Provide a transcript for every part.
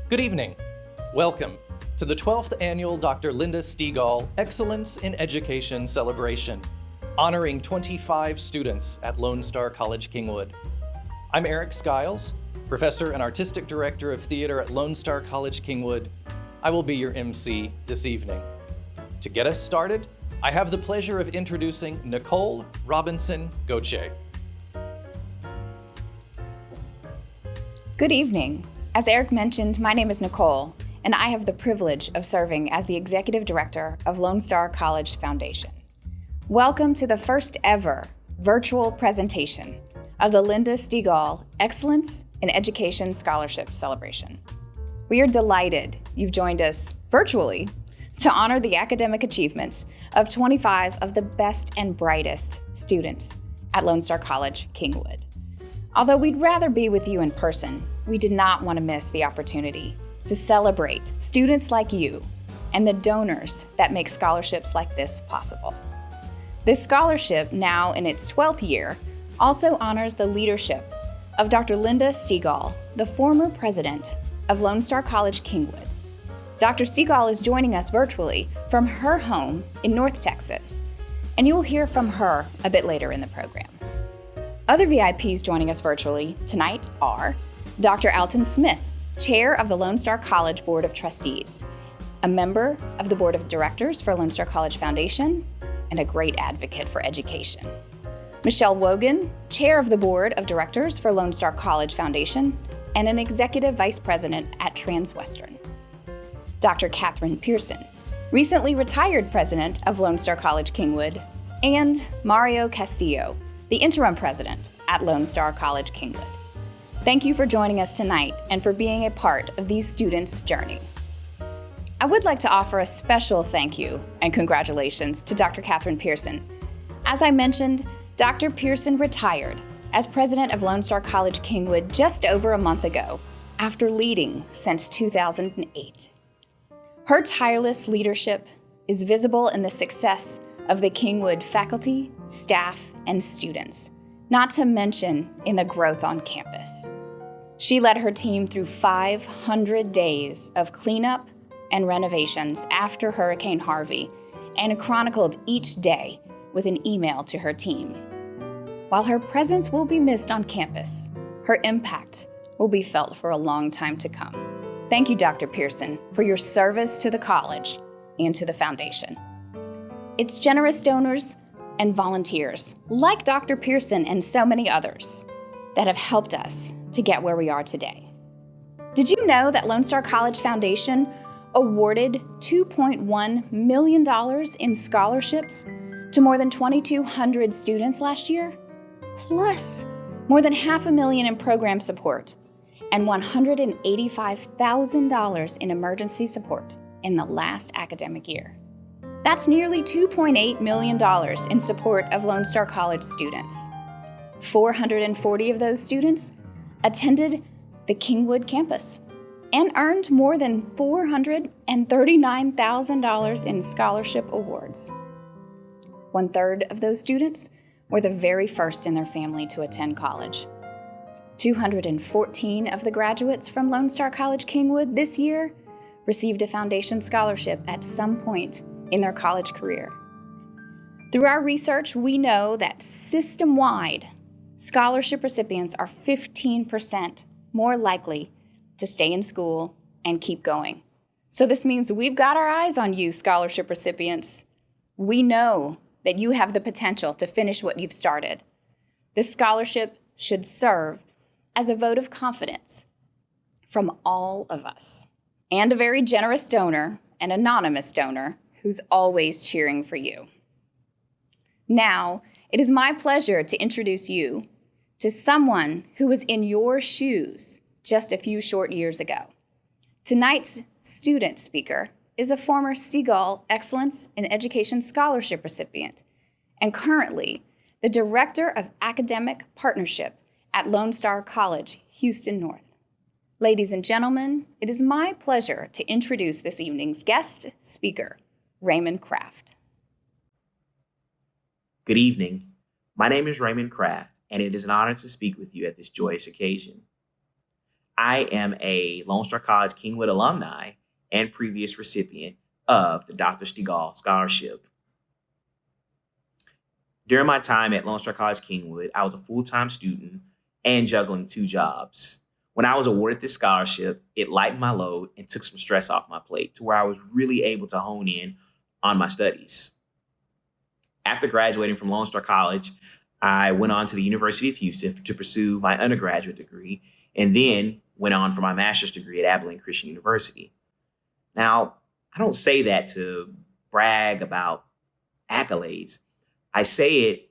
Good evening. Welcome to the 12th Annual Dr. Linda Stegall Excellence in Education Celebration, honoring 25 students at Lone Star College Kingwood. I'm Eric Skiles, Professor and Artistic Director of Theater at Lone Star College Kingwood. I will be your MC this evening. To get us started, I have the pleasure of introducing Nicole Robinson Gauthier. Good evening. As Eric mentioned, my name is Nicole, and I have the privilege of serving as the Executive Director of Lone Star College Foundation. Welcome to the first ever virtual presentation of the Linda Stegall Excellence in Education Scholarship Celebration. We are delighted you've joined us virtually to honor the academic achievements of 25 of the best and brightest students at Lone Star College Kingwood. Although we'd rather be with you in person, we did not want to miss the opportunity to celebrate students like you and the donors that make scholarships like this possible. This scholarship, now in its 12th year, also honors the leadership of Dr. Linda Stegall, the former president of Lone Star College Kingwood. Dr. Stegall is joining us virtually from her home in North Texas, and you will hear from her a bit later in the program. Other VIPs joining us virtually tonight are Dr. Alton Smith, Chair of the Lone Star College Board of Trustees, a member of the Board of Directors for Lone Star College Foundation, and a great advocate for education. Michelle Wogan, Chair of the Board of Directors for Lone Star College Foundation, and an Executive Vice President at Transwestern. Dr. Catherine Pearson, recently retired President of Lone Star College Kingwood, and Mario Castillo, the Interim President at Lone Star College Kingwood. Thank you for joining us tonight and for being a part of these students' journey. I would like to offer a special thank you and congratulations to Dr. Catherine Pearson. As I mentioned, Dr. Pearson retired as President of Lone Star College Kingwood just over a month ago, after leading since 2008. Her tireless leadership is visible in the success of the Kingwood faculty, staff, and students, not to mention in the growth on campus. She led her team through 500 days of cleanup and renovations after Hurricane Harvey and chronicled each day with an email to her team. While her presence will be missed on campus, her impact will be felt for a long time to come. Thank you, Dr. Pearson, for your service to the college and to the foundation. Its generous donors and volunteers, like Dr. Pearson and so many others, that have helped us to get where we are today. Did you know that Lone Star College Foundation awarded $2.1 million in scholarships to more than 2,200 students last year? Plus, more than $500,000 in program support and $185,000 in emergency support in the last academic year. That's nearly $2.8 million in support of Lone Star College students. 440 of those students attended the Kingwood campus and earned more than $439,000 in scholarship awards. 1/3 of those students were the very first in their family to attend college. 214 of the graduates from Lone Star College Kingwood this year received a foundation scholarship at some point in their college career. Through our research, we know that system-wide, scholarship recipients are 15% more likely to stay in school and keep going. So this means we've got our eyes on you, scholarship recipients. We know that you have the potential to finish what you've started. This scholarship should serve as a vote of confidence from all of us, and a very generous donor, an anonymous donor, who's always cheering for you. Now, it is my pleasure to introduce you to someone who was in your shoes just a few short years ago. Tonight's student speaker is a former Stegall Excellence in Education Scholarship recipient and currently the Director of Academic Partnership at Lone Star College, Houston North. Ladies and gentlemen, it is my pleasure to introduce this evening's guest speaker, Raymond Kraft. Good evening. My name is Raymond Kraft, and it is an honor to speak with you at this joyous occasion. I am a Lone Star College Kingwood alumni and previous recipient of the Dr. Stegall Scholarship. During my time at Lone Star College Kingwood, I was a full-time student and juggling 2 jobs. When I was awarded this scholarship, it lightened my load and took some stress off my plate to where I was really able to hone in on my studies. After graduating from Lone Star College, I went on to the University of Houston to pursue my undergraduate degree and then went on for my master's degree at Abilene Christian University. Now, I don't say that to brag about accolades. I say it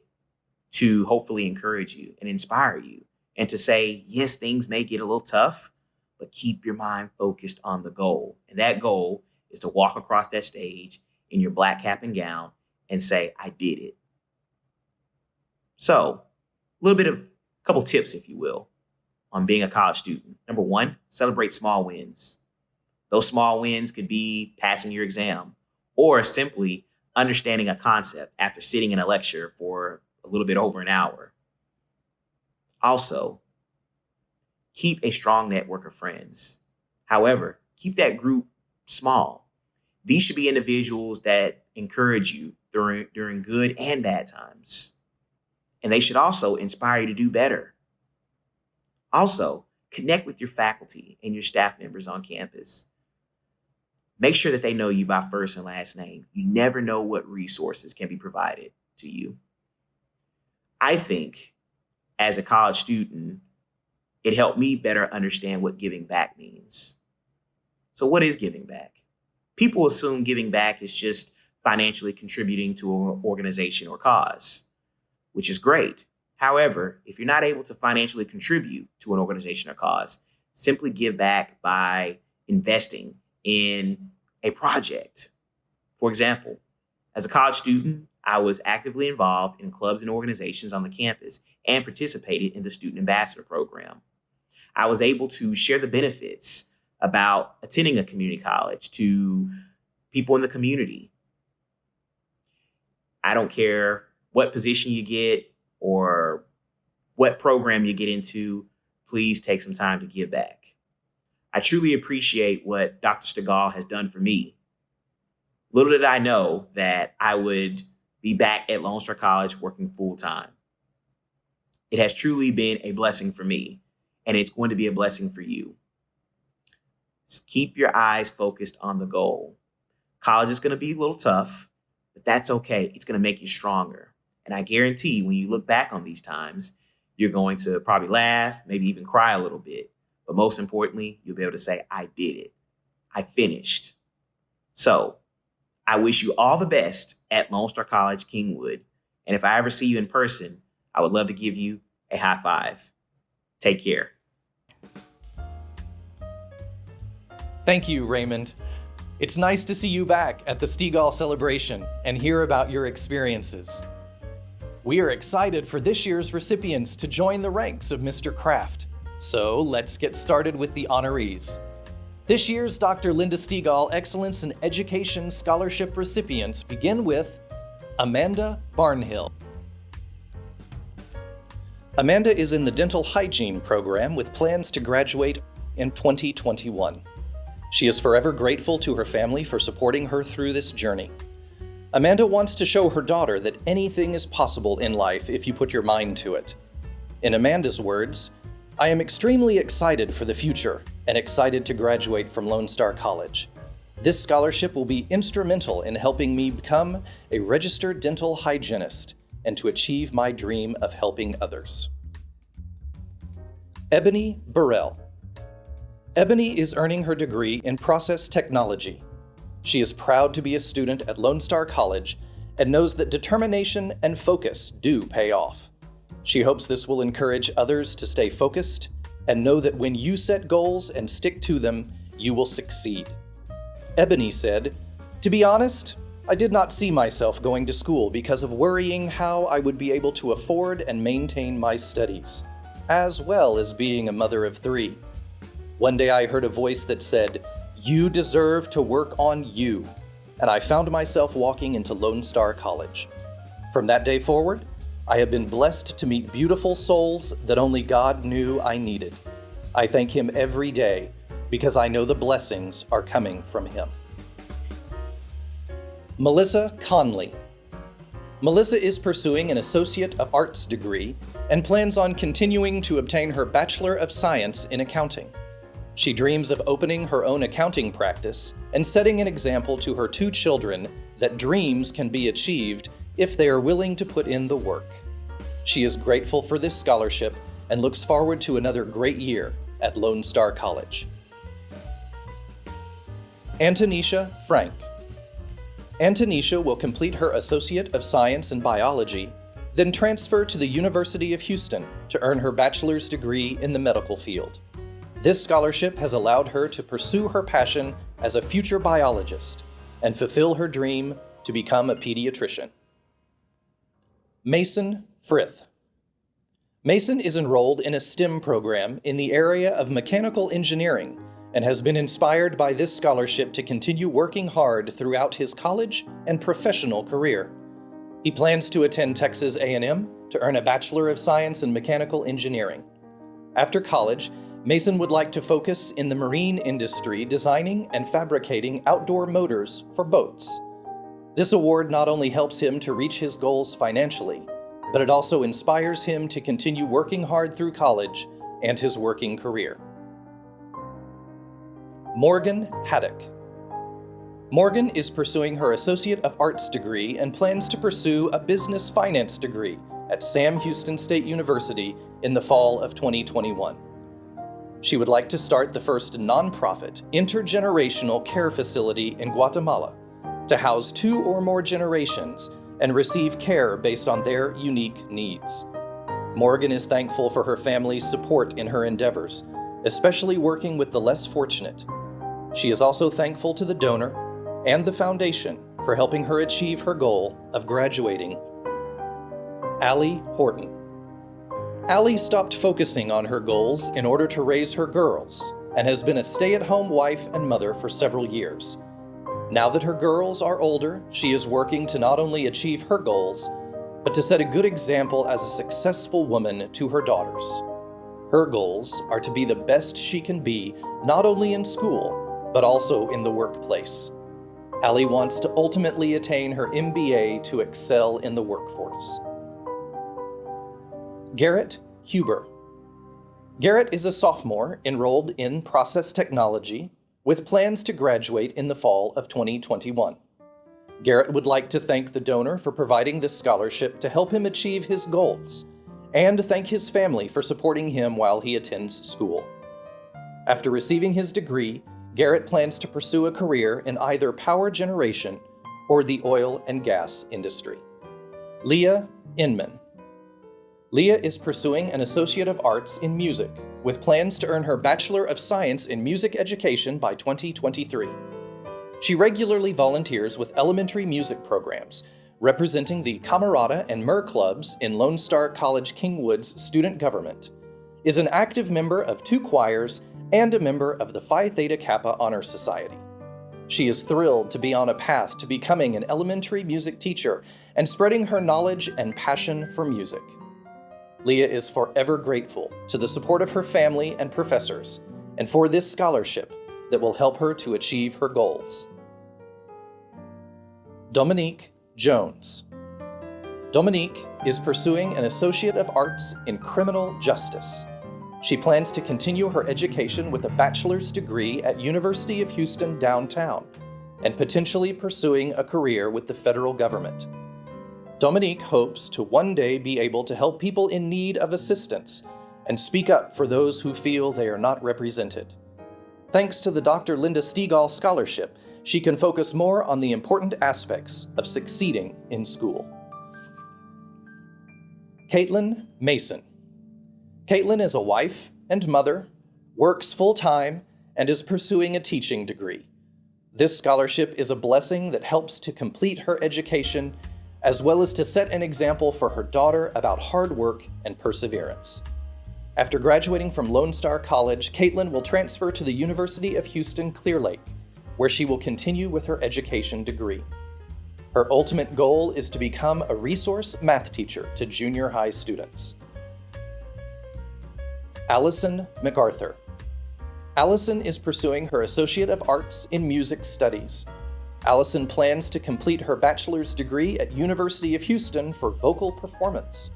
to hopefully encourage you and inspire you and to say, yes, things may get a little tough, but keep your mind focused on the goal. And that goal is to walk across that stage in your black cap and gown and say, I did it. So, a little bit of a couple tips, if you will, on being a college student. Number 1, celebrate small wins. Those small wins could be passing your exam or simply understanding a concept after sitting in a lecture for a little bit over an hour. Also, keep a strong network of friends. However, keep that group small. These should be individuals that encourage you during good and bad times. And they should also inspire you to do better. Also, connect with your faculty and your staff members on campus. Make sure that they know you by first and last name. You never know what resources can be provided to you. I think as a college student, it helped me better understand what giving back means. So what is giving back? People assume giving back is just financially contributing to an organization or cause, which is great. However, if you're not able to financially contribute to an organization or cause, simply give back by investing in a project. For example, as a college student, I was actively involved in clubs and organizations on the campus and participated in the Student Ambassador Program. I was able to share the benefits about attending a community college to people in the community. I don't care what position you get or what program you get into, please take some time to give back. I truly appreciate what Dr. Stegall has done for me. Little did I know that I would be back at Lone Star College working full time. It has truly been a blessing for me, and it's going to be a blessing for you. Just keep your eyes focused on the goal. College is going to be a little tough, but that's okay. It's going to make you stronger. And I guarantee when you look back on these times, you're going to probably laugh, maybe even cry a little bit. But most importantly, you'll be able to say, I did it. I finished. So I wish you all the best at Lone Star College Kingwood. And if I ever see you in person, I would love to give you a high five. Take care. Thank you, Raymond. It's nice to see you back at the Stegall celebration and hear about your experiences. We are excited for this year's recipients to join the ranks of Mr. Kraft. So let's get started with the honorees. This year's Dr. Linda Stegall Excellence in Education Scholarship recipients begin with Amanda Barnhill. Amanda is in the dental hygiene program with plans to graduate in 2021. She is forever grateful to her family for supporting her through this journey. Amanda wants to show her daughter that anything is possible in life if you put your mind to it. In Amanda's words, I am extremely excited for the future and excited to graduate from Lone Star College. This scholarship will be instrumental in helping me become a registered dental hygienist and to achieve my dream of helping others. Ebony Burrell. Ebony is earning her degree in process technology. She is proud to be a student at Lone Star College and knows that determination and focus do pay off. She hopes this will encourage others to stay focused and know that when you set goals and stick to them, you will succeed. Ebony said, "To be honest, I did not see myself going to school because of worrying how I would be able to afford and maintain my studies, as well as being a mother of 3. One day I heard a voice that said, 'You deserve to work on you,' and I found myself walking into Lone Star College. From that day forward, I have been blessed to meet beautiful souls that only God knew I needed. I thank him every day because I know the blessings are coming from him. Melissa Conley. Melissa is pursuing an Associate of Arts degree and plans on continuing to obtain her Bachelor of Science in Accounting. She dreams of opening her own accounting practice and setting an example to her 2 children that dreams can be achieved if they are willing to put in the work. She is grateful for this scholarship and looks forward to another great year at Lone Star College. Antonisha Frank. Antonisha will complete her Associate of Science in Biology, then transfer to the University of Houston to earn her bachelor's degree in the medical field. This scholarship has allowed her to pursue her passion as a future biologist and fulfill her dream to become a pediatrician. Mason Frith. Mason is enrolled in a STEM program in the area of mechanical engineering and has been inspired by this scholarship to continue working hard throughout his college and professional career. He plans to attend Texas A&M to earn a Bachelor of Science in Mechanical Engineering. After college, Mason would like to focus in the marine industry designing and fabricating outdoor motors for boats. This award not only helps him to reach his goals financially, but it also inspires him to continue working hard through college and his working career. Morgan Haddock. Morgan is pursuing her Associate of Arts degree and plans to pursue a business finance degree at Sam Houston State University in the fall of 2021. She would like to start the first nonprofit intergenerational care facility in Guatemala to house 2 or more generations and receive care based on their unique needs. Morgan is thankful for her family's support in her endeavors, especially working with the less fortunate. She is also thankful to the donor and the foundation for helping her achieve her goal of graduating. Allie Horton. Allie stopped focusing on her goals in order to raise her girls and has been a stay-at-home wife and mother for several years. Now that her girls are older, she is working to not only achieve her goals, but to set a good example as a successful woman to her daughters. Her goals are to be the best she can be, not only in school, but also in the workplace. Allie wants to ultimately attain her MBA to excel in the workforce. Garrett Huber. Garrett is a sophomore enrolled in process technology with plans to graduate in the fall of 2021. Garrett would like to thank the donor for providing this scholarship to help him achieve his goals, and thank his family for supporting him while he attends school. After receiving his degree, Garrett plans to pursue a career in either power generation or the oil and gas industry. Leah Inman. Leah is pursuing an Associate of Arts in Music, with plans to earn her Bachelor of Science in Music Education by 2023. She regularly volunteers with elementary music programs, representing the Camerata and Myrrh clubs in Lone Star College Kingwood's student government, is an active member of 2 choirs, and a member of the Phi Theta Kappa Honor Society. She is thrilled to be on a path to becoming an elementary music teacher and spreading her knowledge and passion for music. Leah is forever grateful to the support of her family and professors, and for this scholarship that will help her to achieve her goals. Dominique Jones. Dominique is pursuing an Associate of Arts in Criminal Justice. She plans to continue her education with a bachelor's degree at University of Houston downtown and potentially pursuing a career with the federal government. Dominique hopes to one day be able to help people in need of assistance and speak up for those who feel they are not represented. Thanks to the Dr. Linda Stegall Scholarship, she can focus more on the important aspects of succeeding in school. Caitlin Mason. Caitlin is a wife and mother, works full-time, and is pursuing a teaching degree. This scholarship is a blessing that helps to complete her education, as well as to set an example for her daughter about hard work and perseverance. After graduating from Lone Star College, Caitlin will transfer to the University of Houston Clear Lake, where she will continue with her education degree. Her ultimate goal is to become a resource math teacher to junior high students. Allison MacArthur. Allison is pursuing her Associate of Arts in Music Studies. Allison plans to complete her bachelor's degree at University of Houston for vocal performance.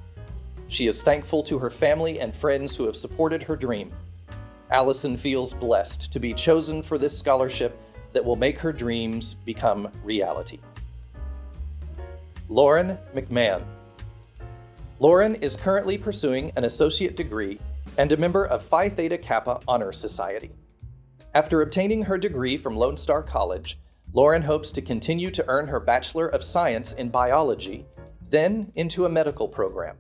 She is thankful to her family and friends who have supported her dream. Allison feels blessed to be chosen for this scholarship that will make her dreams become reality. Lauren McMahon. Lauren is currently pursuing an associate degree and a member of Phi Theta Kappa Honor Society. After obtaining her degree from Lone Star College, Lauren hopes to continue to earn her Bachelor of Science in Biology, then into a medical program.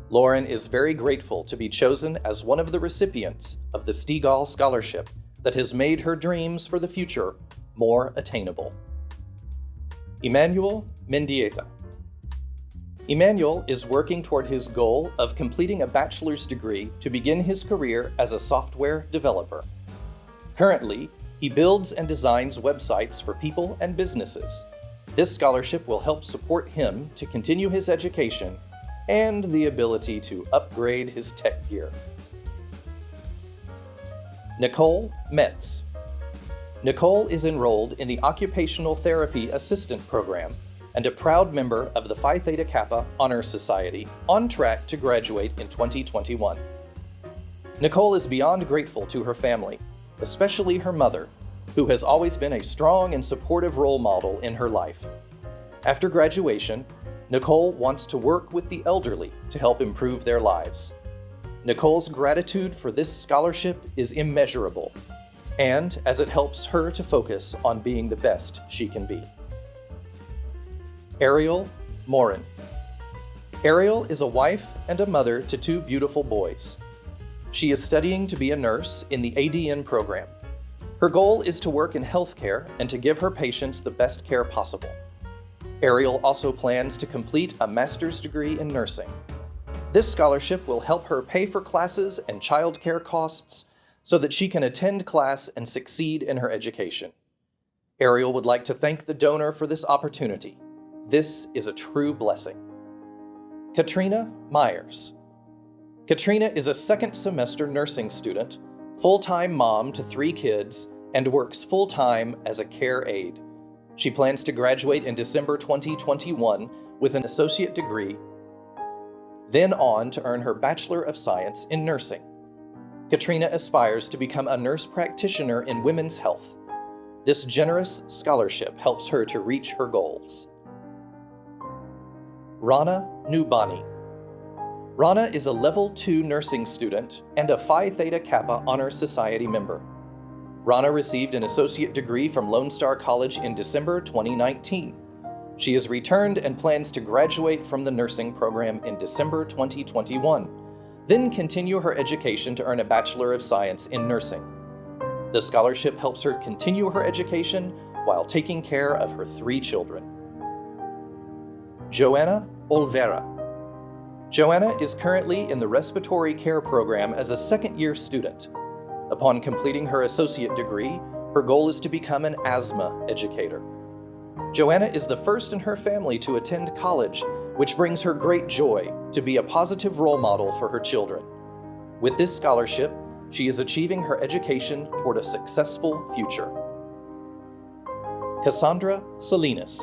Lauren is very grateful to be chosen as one of the recipients of the Stegall Scholarship that has made her dreams for the future more attainable. Emmanuel Mendieta. Emmanuel is working toward his goal of completing a bachelor's degree to begin his career as a software developer. Currently, he builds and designs websites for people and businesses. This scholarship will help support him to continue his education and the ability to upgrade his tech gear. Nicole Metz. Nicole is enrolled in the Occupational Therapy Assistant Program and a proud member of the Phi Theta Kappa Honor Society, on track to graduate in 2021. Nicole is beyond grateful to her family, especially her mother, who has always been a strong and supportive role model in her life. After graduation, Nicole wants to work with the elderly to help improve their lives. Nicole's gratitude for this scholarship is immeasurable, and as it helps her to focus on being the best she can be. Ariel Morin. Ariel is a wife and a mother to two beautiful boys. She is studying to be a nurse in the ADN program. Her goal is to work in healthcare and to give her patients the best care possible. Ariel also plans to complete a master's degree in nursing. This scholarship will help her pay for classes and childcare costs so that she can attend class and succeed in her education. Ariel would like to thank the donor for this opportunity. This is a true blessing. Katrina Myers. Katrina is a second semester nursing student, full-time mom to 3 kids, and works full-time as a care aide. She plans to graduate in December 2021 with an associate degree, then on to earn her Bachelor of Science in Nursing. Katrina aspires to become a nurse practitioner in women's health. This generous scholarship helps her to reach her goals. Rana Nubani. Rana is a Level 2 nursing student and a Phi Theta Kappa Honor Society member. Rana received an associate degree from Lone Star College in December 2019. She has returned and plans to graduate from the nursing program in December 2021, then continue her education to earn a Bachelor of Science in Nursing. The scholarship helps her continue her education while taking care of her 3 children. Joanna Olvera. Joanna is currently in the respiratory care program as a second-year student. Upon completing her associate degree, her goal is to become an asthma educator. Joanna is the first in her family to attend college, which brings her great joy to be a positive role model for her children. With this scholarship, she is achieving her education toward a successful future. Cassandra Salinas.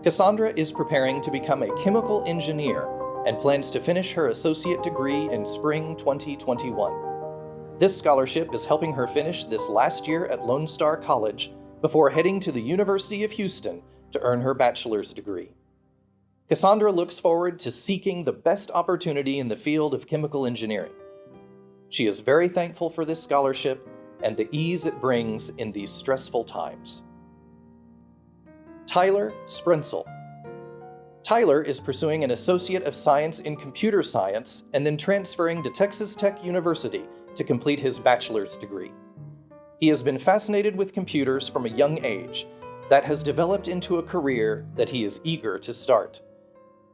Cassandra is preparing to become a chemical engineer and plans to finish her associate degree in spring 2021. This scholarship is helping her finish this last year at Lone Star College before heading to the University of Houston to earn her bachelor's degree. Cassandra looks forward to seeking the best opportunity in the field of chemical engineering. She is very thankful for this scholarship and the ease it brings in these stressful times. Tyler Sprenzel. Tyler is pursuing an Associate of Science in Computer Science and then transferring to Texas Tech University to complete his bachelor's degree. He has been fascinated with computers from a young age that has developed into a career that he is eager to start.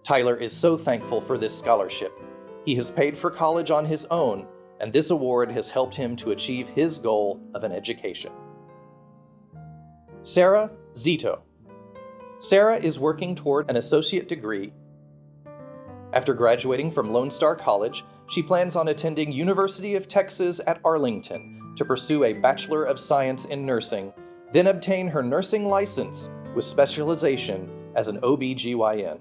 Tyler is so thankful for this scholarship. He has paid for college on his own, and this award has helped him to achieve his goal of an education. Sarah Zito. Sarah is working toward an associate degree. After graduating from Lone Star College, she plans on attending University of Texas at Arlington to pursue a Bachelor of Science in Nursing, then obtain her nursing license with specialization as an OB/GYN.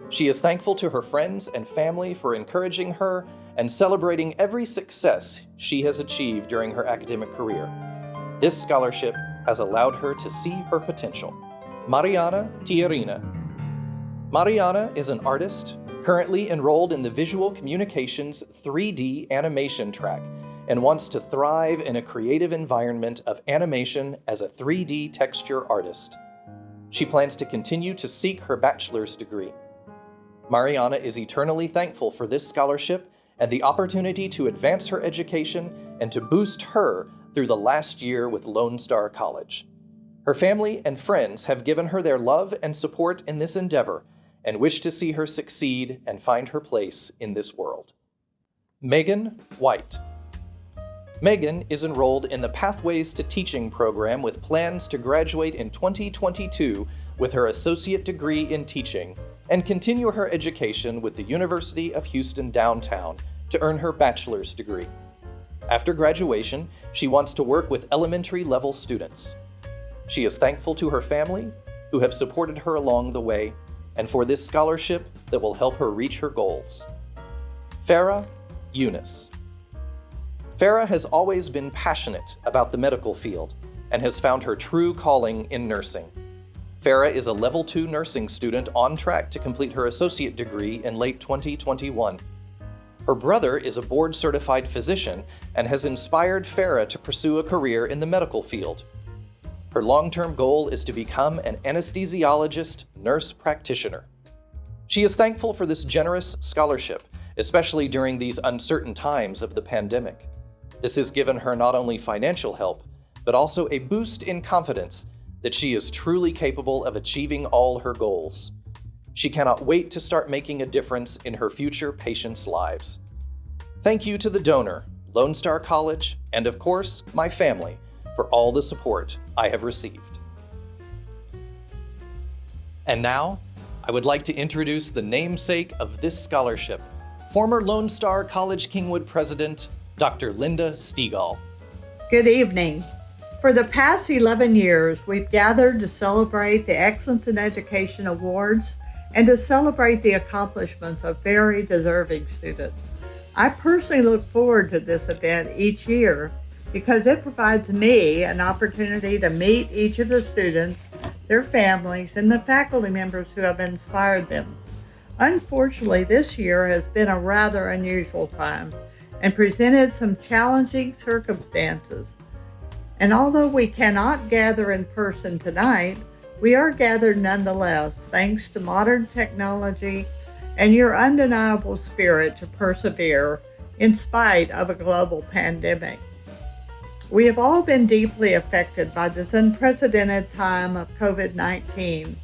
She is thankful to her friends and family for encouraging her and celebrating every success she has achieved during her academic career. This scholarship has allowed her to see her potential. Mariana Tierina. Mariana is an artist currently enrolled in the Visual Communications 3D animation track and wants to thrive in a creative environment of animation as a 3D texture artist. She plans to continue to seek her bachelor's degree. Mariana is eternally thankful for this scholarship and the opportunity to advance her education and to boost her through the last year with Lone Star College. Her family and friends have given her their love and support in this endeavor and wish to see her succeed and find her place in this world. Megan White. Megan is enrolled in the Pathways to Teaching program with plans to graduate in 2022 with her associate degree in teaching and continue her education with the University of Houston Downtown to earn her bachelor's degree. After graduation, she wants to work with elementary level students. She is thankful to her family, who have supported her along the way, and for this scholarship that will help her reach her goals. Farah Eunice. Farah has always been passionate about the medical field and has found her true calling in nursing. Farah is a Level 2 nursing student on track to complete her associate degree in late 2021. Her brother is a board-certified physician and has inspired Farah to pursue a career in the medical field. Her long-term goal is to become an anesthesiologist nurse practitioner. She is thankful for this generous scholarship, especially during these uncertain times of the pandemic. This has given her not only financial help, but also a boost in confidence that she is truly capable of achieving all her goals. She cannot wait to start making a difference in her future patients' lives. Thank you to the donor, Lone Star College, and of course, my family, for all the support I have received. And now, I would like to introduce the namesake of this scholarship, former Lone Star College Kingwood President, Dr. Linda Stegall. Good evening. For the past 11 years, we've gathered to celebrate the Excellence in Education Awards and to celebrate the accomplishments of very deserving students. I personally look forward to this event each year because it provides me an opportunity to meet each of the students, their families, and the faculty members who have inspired them. Unfortunately, this year has been a rather unusual time and presented some challenging circumstances. And although we cannot gather in person tonight, we are gathered nonetheless, thanks to modern technology and your undeniable spirit to persevere in spite of a global pandemic. We have all been deeply affected by this unprecedented time of COVID-19,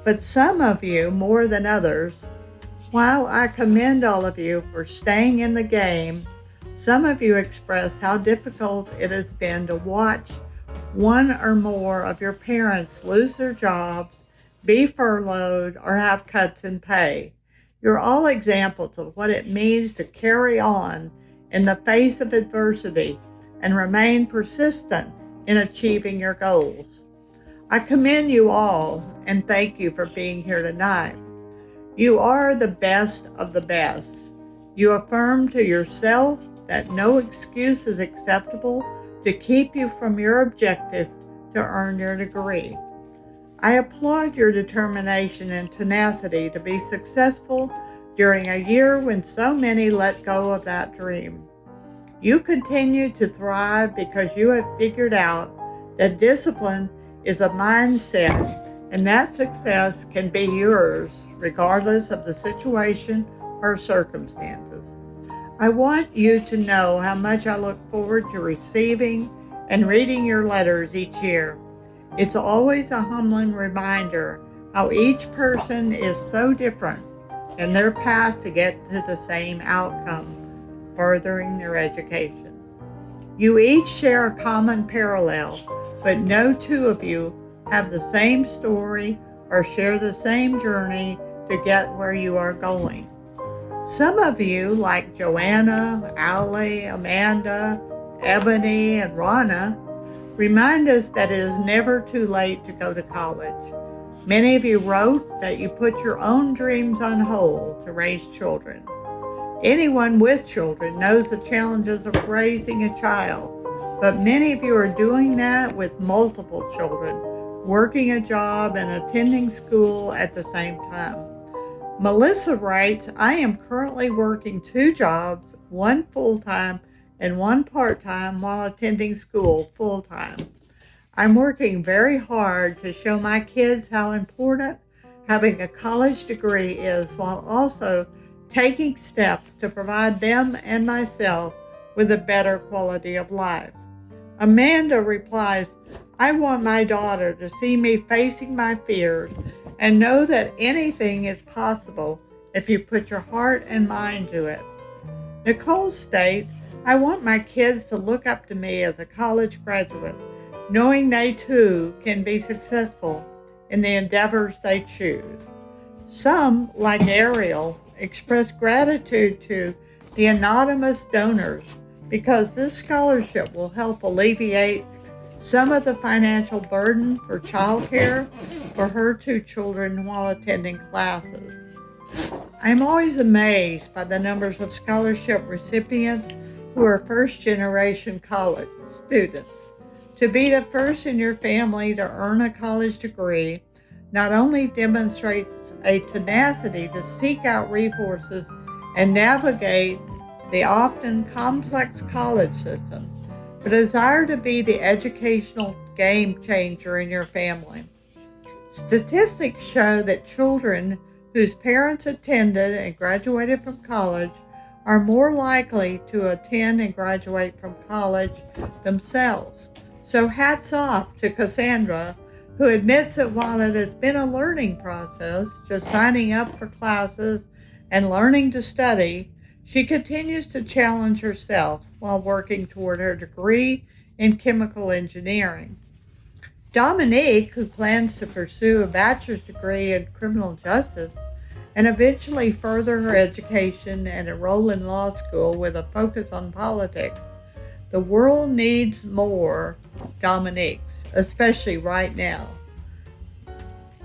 but some of you more than others. While I commend all of you for staying in the game, some of you expressed how difficult it has been to watch one or more of your parents lose their jobs, be furloughed, or have cuts in pay. You're all examples of what it means to carry on in the face of adversity and remain persistent in achieving your goals. I commend you all and thank you for being here tonight. You are the best of the best. You affirm to yourself that no excuse is acceptable to keep you from your objective to earn your degree. I applaud your determination and tenacity to be successful during a year when so many let go of that dream. You continue to thrive because you have figured out that discipline is a mindset and that success can be yours regardless of the situation or circumstances. I want you to know how much I look forward to receiving and reading your letters each year. It's always a humbling reminder how each person is so different in their path to get to the same outcome, furthering their education. You each share a common parallel, but no two of you have the same story or share the same journey to get where you are going. Some of you, like Joanna, Allie, Amanda, Ebony, and Rana remind us that it is never too late to go to college. Many of you wrote that you put your own dreams on hold to raise children. Anyone with children knows the challenges of raising a child, but many of you are doing that with multiple children, working a job and attending school at the same time. Melissa writes, I am currently working 2 jobs, one full-time and one part-time while attending school full-time. I'm working very hard to show my kids how important having a college degree is, while also taking steps to provide them and myself with a better quality of life. Amanda replies, I want my daughter to see me facing my fears and know that anything is possible if you put your heart and mind to it. Nicole states, I want my kids to look up to me as a college graduate, knowing they too can be successful in the endeavors they choose. Some, like Ariel, express gratitude to the anonymous donors because this scholarship will help alleviate some of the financial burden for childcare for her 2 children while attending classes. I'm always amazed by the numbers of scholarship recipients who are first-generation college students. To be the first in your family to earn a college degree not only demonstrates a tenacity to seek out resources and navigate the often complex college system, but a desire to be the educational game changer in your family. Statistics show that children whose parents attended and graduated from college are more likely to attend and graduate from college themselves. So hats off to Cassandra, who admits that while it has been a learning process, just signing up for classes and learning to study, she continues to challenge herself while working toward her degree in chemical engineering. Dominique, who plans to pursue a bachelor's degree in criminal justice and eventually further her education and enroll in law school with a focus on politics, the world needs more Dominiques, especially right now.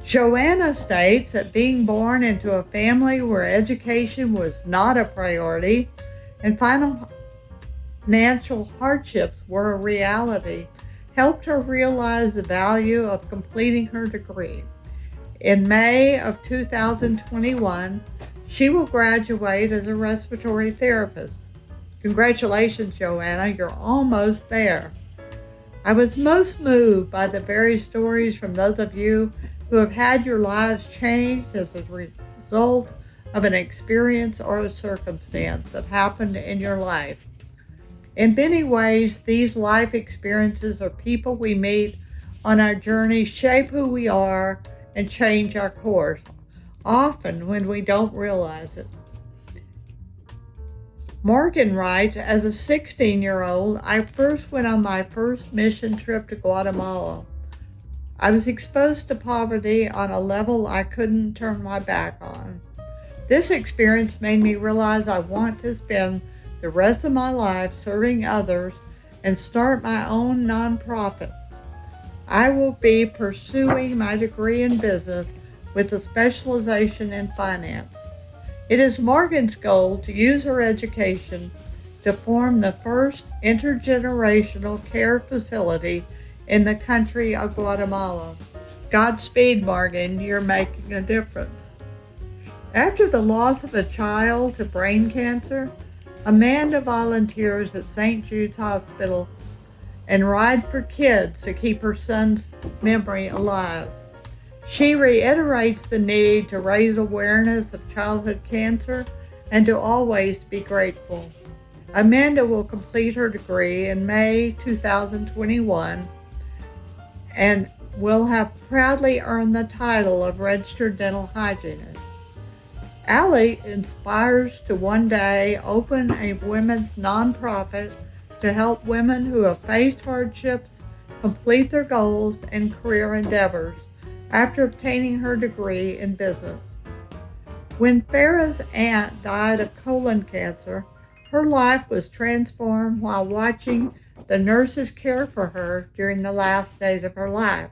Joanna states that being born into a family where education was not a priority and financial hardships were a reality helped her realize the value of completing her degree. In May of 2021, she will graduate as a respiratory therapist. Congratulations, Joanna, you're almost there. I was most moved by the various stories from those of you who have had your lives changed as a result of an experience or a circumstance that happened in your life. In many ways, these life experiences or people we meet on our journey shape who we are and change our course, often when we don't realize it. Morgan writes, as a 16-year-old, I first went on my first mission trip to Guatemala. I was exposed to poverty on a level I couldn't turn my back on. This experience made me realize I want to spend the rest of my life serving others and start my own nonprofit. I will be pursuing my degree in business with a specialization in finance. It is Morgan's goal to use her education to form the first intergenerational care facility in the country of Guatemala. Godspeed, Morgan, you're making a difference. After the loss of a child to brain cancer, Amanda volunteers at St. Jude's Hospital and Ride for Kids to keep her son's memory alive. She reiterates the need to raise awareness of childhood cancer and to always be grateful. Amanda will complete her degree in May 2021 and will have proudly earned the title of Registered Dental Hygienist. Allie inspires to one day open a women's nonprofit to help women who have faced hardships complete their goals and career endeavors after obtaining her degree in business. When Farah's aunt died of colon cancer, Her life was transformed while watching the nurses care for her during the last days of her life.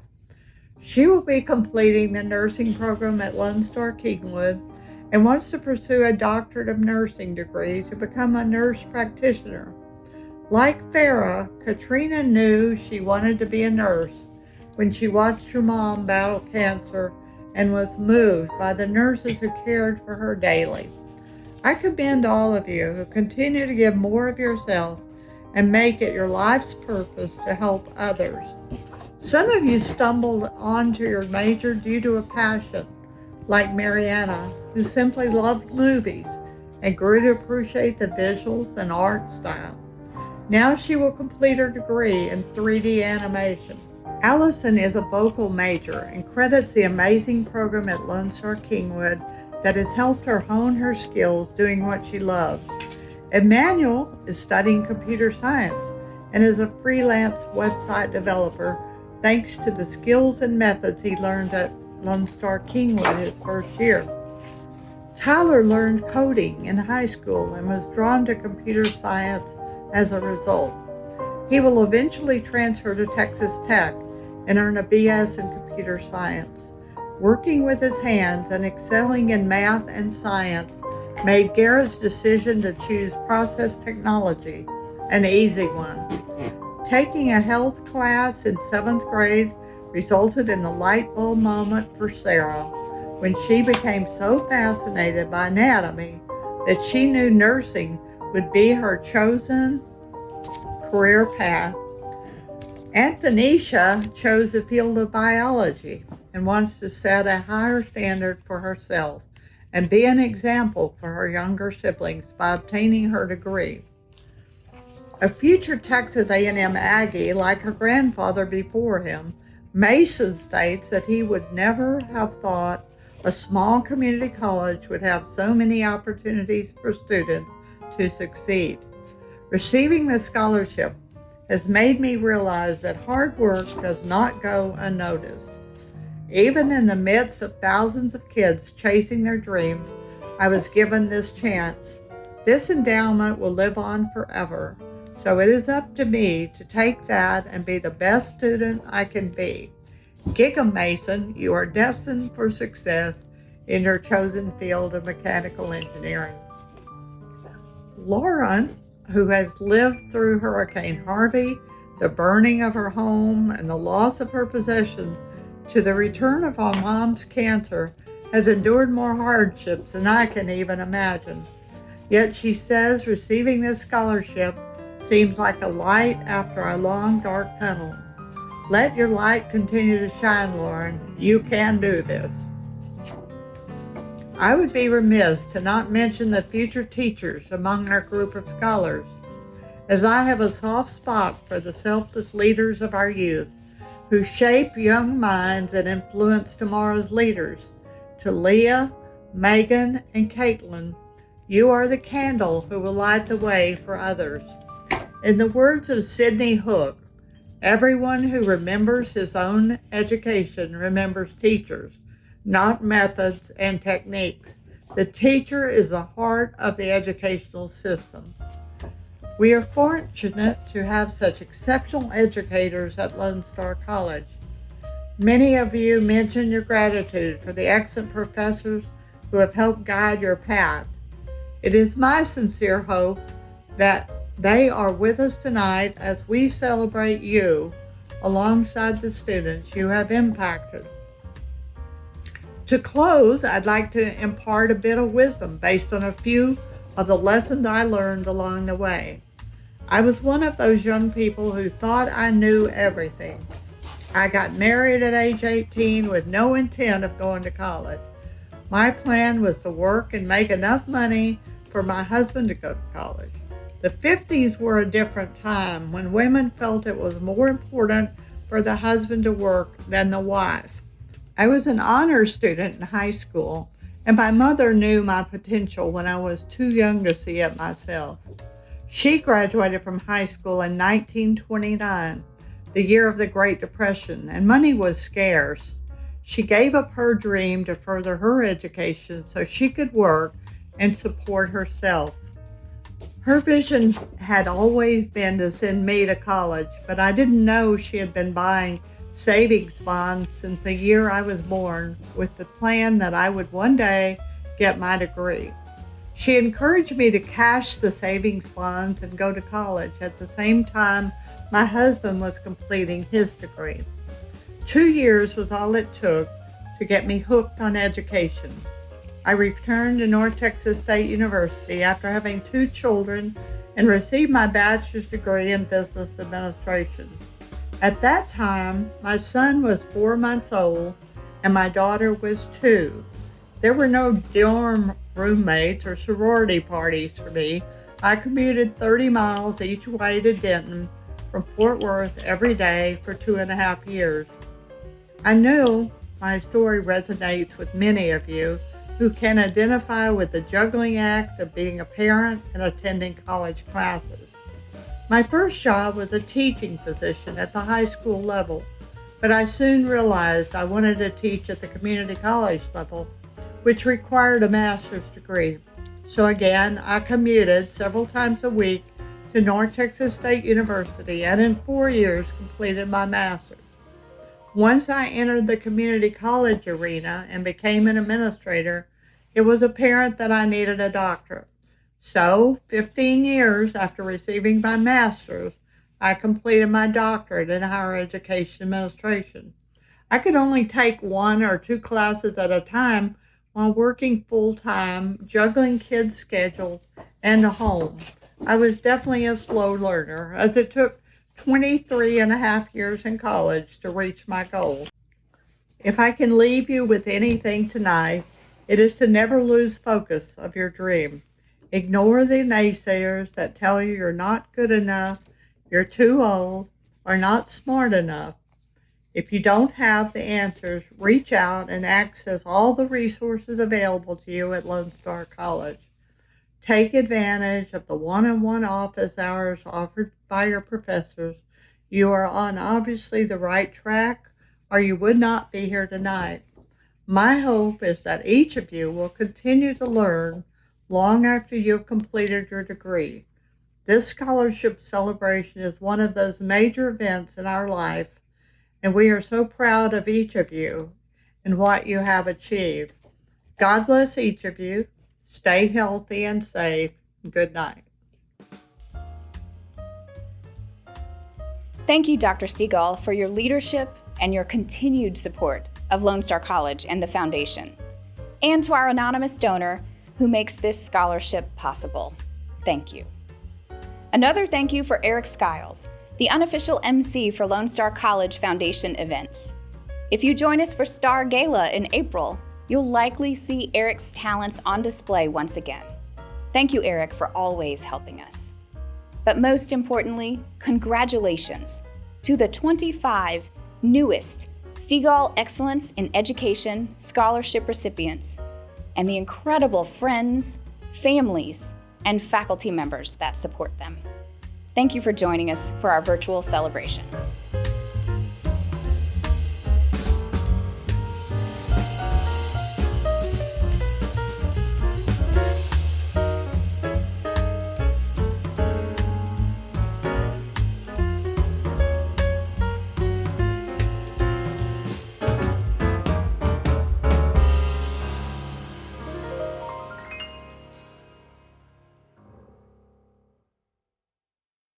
She will be completing the nursing program at Lone Star Kingwood and wants to pursue a doctorate of nursing degree to become a nurse practitioner. Like Farah, Katrina knew she wanted to be a nurse when she watched her mom battle cancer and was moved by the nurses who cared for her daily. I commend all of you who continue to give more of yourself and make it your life's purpose to help others. Some of you stumbled onto your major due to a passion, like Mariana, who simply loved movies and grew to appreciate the visuals and art style. Now she will complete her degree in 3D animation. Allison is a vocal major and credits the amazing program at Lone Star Kingwood that has helped her hone her skills doing what she loves. Emmanuel is studying computer science and is a freelance website developer thanks to the skills and methods he learned at Lone Star Kingwood his first year. Tyler learned coding in high school and was drawn to computer science as a result. He will eventually transfer to Texas Tech and earn a BS in computer science. Working with his hands and excelling in math and science made Garrett's decision to choose process technology an easy one. Taking a health class in 7th grade resulted in the light bulb moment for Sarah when she became so fascinated by anatomy that she knew nursing would be her chosen career path. Antonisha chose the field of biology and wants to set a higher standard for herself and be an example for her younger siblings by obtaining her degree. A future Texas A&M Aggie, like her grandfather before him, Mason states that he would never have thought a small community college would have so many opportunities for students to succeed. Receiving the scholarship has made me realize that hard work does not go unnoticed. Even in the midst of thousands of kids chasing their dreams, I was given this chance. This endowment will live on forever, so it is up to me to take that and be the best student I can be. Giga Mason, you are destined for success in your chosen field of mechanical engineering. Lauren, who has lived through Hurricane Harvey, the burning of her home, and the loss of her possessions, to the return of our mom's cancer, has endured more hardships than I can even imagine. Yet she says receiving this scholarship seems like a light after a long, dark tunnel. Let your light continue to shine, Lauren. You can do this. I would be remiss to not mention the future teachers among our group of scholars, as I have a soft spot for the selfless leaders of our youth who shape young minds and influence tomorrow's leaders. To Leah, Megan, and Caitlin, you are the candle who will light the way for others. In the words of Sidney Hook, everyone who remembers his own education remembers teachers, not methods and techniques. The teacher is the heart of the educational system. We are fortunate to have such exceptional educators at Lone Star College. Many of you mentioned your gratitude for the excellent professors who have helped guide your path. It is my sincere hope that they are with us tonight as we celebrate you alongside the students you have impacted. To close, I'd like to impart a bit of wisdom based on a few of the lessons I learned along the way. I was one of those young people who thought I knew everything. I got married at age 18 with no intent of going to college. My plan was to work and make enough money for my husband to go to college. The 50s were a different time when women felt it was more important for the husband to work than the wife. I was an honors student in high school, and my mother knew my potential when I was too young to see it myself. She graduated from high school in 1929, the year of the Great Depression, and money was scarce. She gave up her dream to further her education so she could work and support herself. Her vision had always been to send me to college, but I didn't know she had been buying savings bonds since the year I was born with the plan that I would one day get my degree. She encouraged me to cash the savings bonds and go to college at the same time my husband was completing his degree. 2 years was all it took to get me hooked on education. I returned to North Texas State University after having 2 children and received my bachelor's degree in business administration. At that time, my son was 4 months old and my daughter was 2. There were no dorm roommates or sorority parties for me. I commuted 30 miles each way to Denton from Fort Worth every day for 2.5 years. I know my story resonates with many of you who can identify with the juggling act of being a parent and attending college classes. My first job was a teaching position at the high school level, but I soon realized I wanted to teach at the community college level, which required a master's degree. So again, I commuted several times a week to North Texas State University and in 4 years completed my master's. Once I entered the community college arena and became an administrator, it was apparent that I needed a doctorate. So, 15 years after receiving my master's, I completed my doctorate in higher education administration. I could only take 1 or 2 classes at a time while working full-time, juggling kids' schedules, and a home. I was definitely a slow learner, as it took 23.5 years in college to reach my goal. If I can leave you with anything tonight, it is to never lose focus of your dream. Ignore the naysayers that tell you you're not good enough, you're too old, or not smart enough. If you don't have the answers, reach out and access all the resources available to you at Lone Star College. Take advantage of the one-on-one office hours offered by your professors. You are on obviously the right track, or you would not be here tonight. My hope is that each of you will continue to learn long after you have completed your degree. This scholarship celebration is one of those major events in our life, and we are so proud of each of you and what you have achieved. God bless each of you. Stay healthy and safe. Good night. Thank you, Dr. Stegall, for your leadership and your continued support of Lone Star College and the Foundation, and to our anonymous donor who makes this scholarship possible. Thank you. Another thank you for Eric Skiles, the unofficial MC for Lone Star College Foundation events. If you join us for Star Gala in April, you'll likely see Eric's talents on display once again. Thank you, Eric, for always helping us. But most importantly, congratulations to the 25 newest Stegall Excellence in Education Scholarship recipients and the incredible friends, families, and faculty members that support them. Thank you for joining us for our virtual celebration.